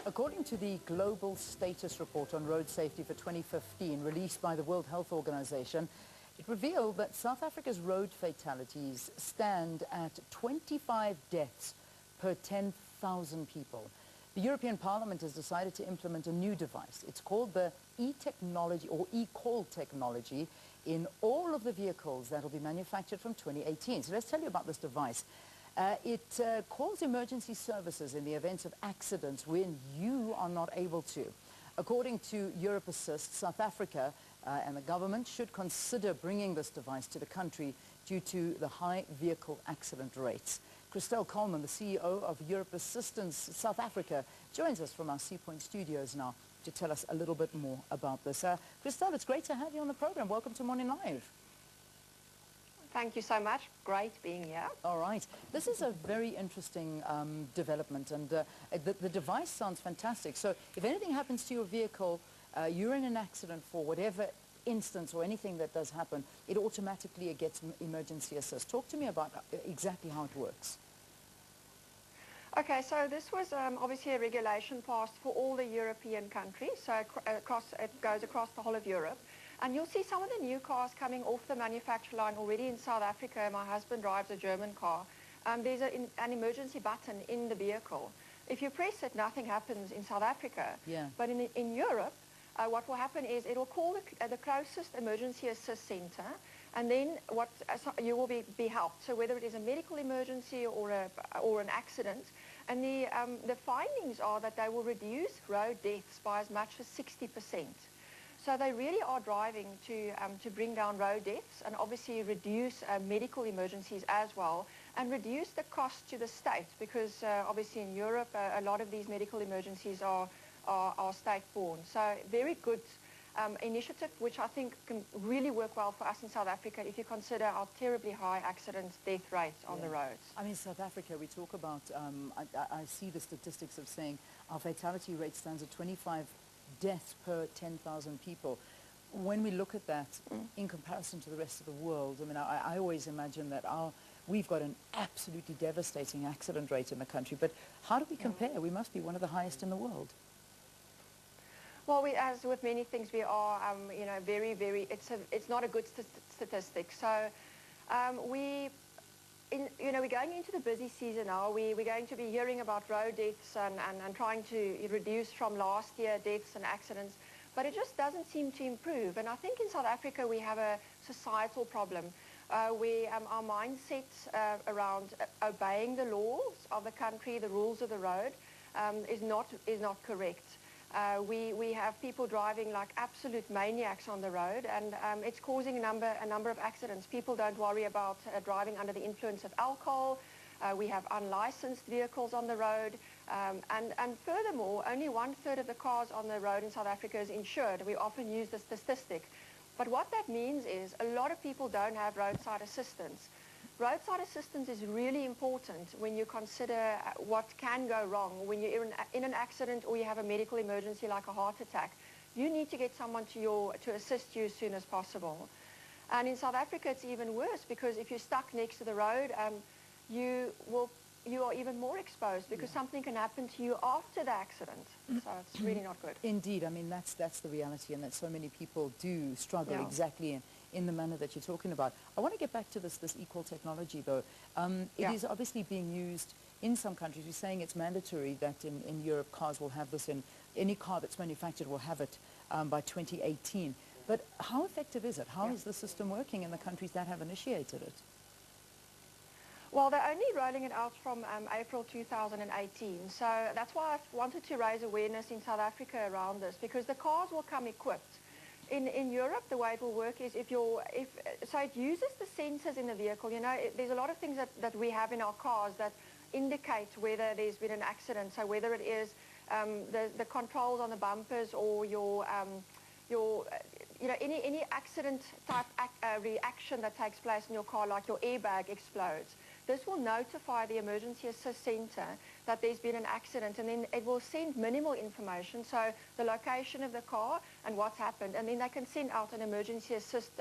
According to the Global Status Report on Road Safety for 2015, released by the World Health Organization, it revealed that South Africa's road fatalities stand at 25 deaths per 10,000 people. The European Parliament has decided to implement a new device. It's called the e-technology or eCall technology in all of the vehicles that will be manufactured from 2018. So let's tell you about this device. It calls emergency services in the event of accidents when you are not able to. According to Europe Assist, South Africa and the government should consider bringing this device to the country due to the high vehicle accident rates. Christelle, Colman, the CEO of Europe Assistance South Africa, joins us from our Seapoint studios now to tell us a little bit more about this. Christelle, it's great to have you on the program. Welcome to Morning Live. Thank you so much. Great being here. All right. This is a very interesting development, and the device sounds fantastic. So if anything happens to your vehicle, you're in an accident for whatever instance or anything that does happen, it automatically gets emergency assist. Talk to me about exactly how it works. Okay, so this was obviously a regulation passed for all the European countries, so it goes across the whole of Europe. And you'll see some of the new cars coming off the manufacturer line already in South Africa. My husband drives a German car. There's an emergency button in the vehicle. If you press it, nothing happens in South Africa. Yeah. But in Europe, what will happen is it will call the closest emergency assist center, and then you will be helped. So whether it is a medical emergency or an accident, and the findings are that they will reduce road deaths by as much as 60%. So they really are driving to bring down road deaths and obviously reduce medical emergencies as well, and reduce the cost to the state, because obviously in Europe a lot of these medical emergencies are state-borne. So very good initiative, which I think can really work well for us in South Africa if you consider our terribly high accident death rates on the roads. I mean, South Africa, we talk about, I see the statistics of saying our fatality rate stands at 25 deaths per 10,000 people. When we look at that in comparison to the rest of the world, I mean, I always imagine that we've got an absolutely devastating accident rate in the country, but how do we compare? We must be one of the highest in the world. Well, as with many things, we are, you know, very, very, it's not a good statistic. So we're going into the busy season now. We're going to be hearing about road deaths and trying to reduce from last year deaths and accidents, but it just doesn't seem to improve. And I think in South Africa we have a societal problem where our mindset around obeying the laws of the country, the rules of the road, is not correct. We have people driving like absolute maniacs on the road, and it's causing a number of accidents. People don't worry about driving under the influence of alcohol. We have unlicensed vehicles on the road, and furthermore, only 1/3 of the cars on the road in South Africa is insured. We often use the statistic. But what that means is a lot of people don't have roadside assistance. Roadside assistance is really important when you consider what can go wrong. When you're in an accident or you have a medical emergency like a heart attack, you need to get someone to assist you as soon as possible. And in South Africa, it's even worse, because if you're stuck next to the road, you are even more exposed, because something can happen to you after the accident. So it's really not good. Indeed. I mean, that's the reality, and that so many people do struggle exactly in the manner that you're talking about. I want to get back to this eCall technology, though. It is obviously being used in some countries. You're saying it's mandatory that in Europe cars will have this, in any car that's manufactured will have it by 2018. But how effective is it? How is the system working in the countries that have initiated it? Well, they're only rolling it out from April 2018. So that's why I wanted to raise awareness in South Africa around this, because the cars will come equipped. In Europe, the way it will work is so it uses the sensors in the vehicle. You know, there's a lot of things that we have in our cars that indicate whether there's been an accident. So whether it is the controls on the bumpers, or your any accident type reaction that takes place in your car, like your airbag explodes. This will notify the emergency assist center that there's been an accident, and then it will send minimal information, so the location of the car and what's happened, and then they can send out an emergency assist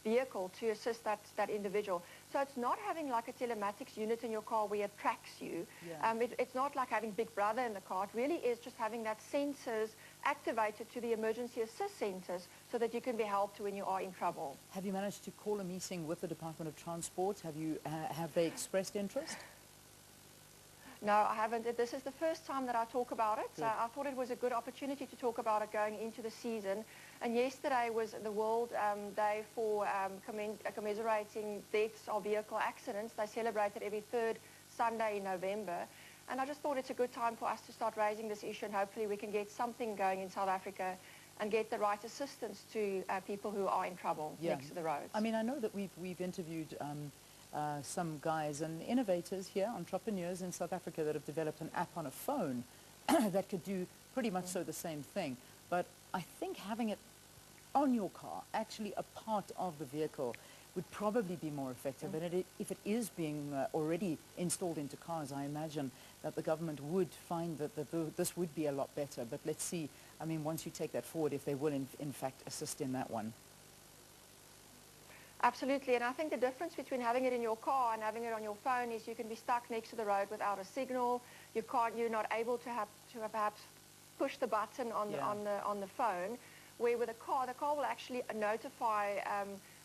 vehicle to assist that individual. So it's not having like a telematics unit in your car where it tracks you. Yeah. It's not like having Big Brother in the car. It really is just having that sensors activated to the emergency assist centers so that you can be helped when you are in trouble. Have you managed to call a meeting with the Department of Transport? Have they expressed interest? No, I haven't. This is the first time that I talk about it. Good. I thought it was a good opportunity to talk about it going into the season. And yesterday was the World Day for commiserating deaths of vehicle accidents. They celebrate it every third Sunday in November. And I just thought it's a good time for us to start raising this issue, and hopefully we can get something going in South Africa and get the right assistance to people who are in trouble next to the roads. I mean, I know that we've interviewed some guys and innovators here, entrepreneurs in South Africa that have developed an app on a phone that could do pretty much so the same thing. But I think having it on your car, actually a part of the vehicle, would probably be more effective. And if it is being already installed into cars, I imagine that the government would find that this would be a lot better. But let's see, I mean, once you take that forward, if they will in fact assist in that one. Absolutely, and I think the difference between having it in your car and having it on your phone is you can be stuck next to the road without a signal. You're not able to have perhaps push the button on the phone. Where with the car will actually notify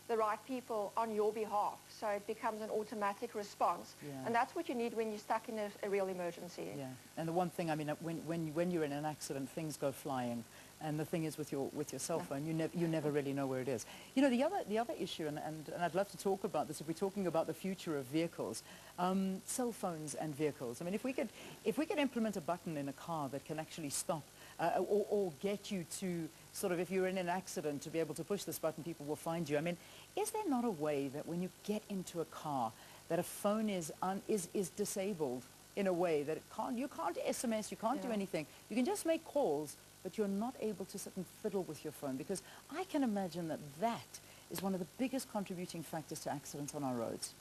the right people on your behalf. So it becomes an automatic response. Yeah. And that's what you need when you're stuck in a real emergency. Yeah, and the one thing, I mean, when you're in an accident, things go flying. And the thing is with your cell phone, you never really know where it is. You know, the other issue, and I'd love to talk about this if we're talking about the future of vehicles, cell phones and vehicles. I mean, if we could implement a button in a car that can actually stop or get you to sort of, if you're in an accident, to be able to push this button, people will find you. I mean, is there not a way that when you get into a car, that a phone is disabled in a way that you can't SMS, you can't do anything. You can just make calls, but you're not able to sit and fiddle with your phone, because I can imagine that is one of the biggest contributing factors to accidents on our roads.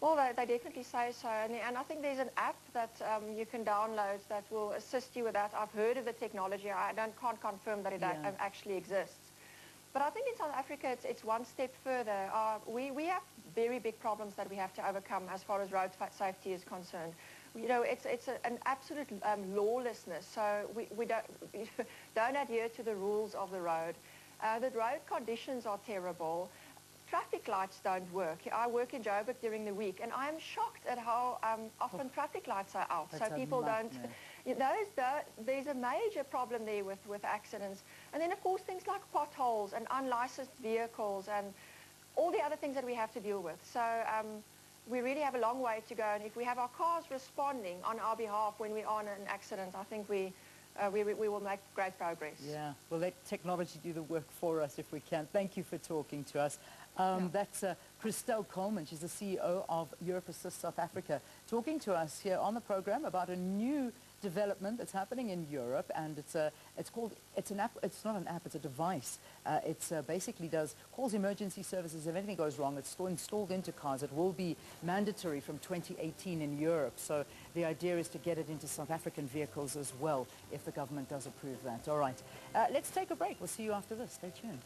Well, they definitely say so, and I think there's an app that you can download that will assist you with that. I've heard of the technology. I can't confirm that it actually exists. But I think in South Africa, it's one step further. We have very big problems that we have to overcome as far as road safety is concerned. You know, it's an absolute lawlessness. So we don't adhere to the rules of the road. The road conditions are terrible. Traffic lights don't work. I work in Joburg during the week, and I am shocked at how often traffic lights are out. So people don't. There's a major problem there with accidents. And then, of course, things like potholes and unlicensed vehicles and all the other things that we have to deal with. So we really have a long way to go. And if we have our cars responding on our behalf when we are in an accident, I think we will make great progress. Yeah, well, let technology do the work for us if we can. Thank you for talking to us. That's Christelle Colman. She's the CEO of Europe Assist South Africa, talking to us here on the program about a new development that's happening in Europe, and it's an app. It's not an app, it's a device. It basically calls emergency services if anything goes wrong. It's installed into cars. It will be mandatory from 2018 in Europe. So the idea is to get it into South African vehicles as well, if the government does approve that. All right, let's take a break. We'll see you after this. Stay tuned.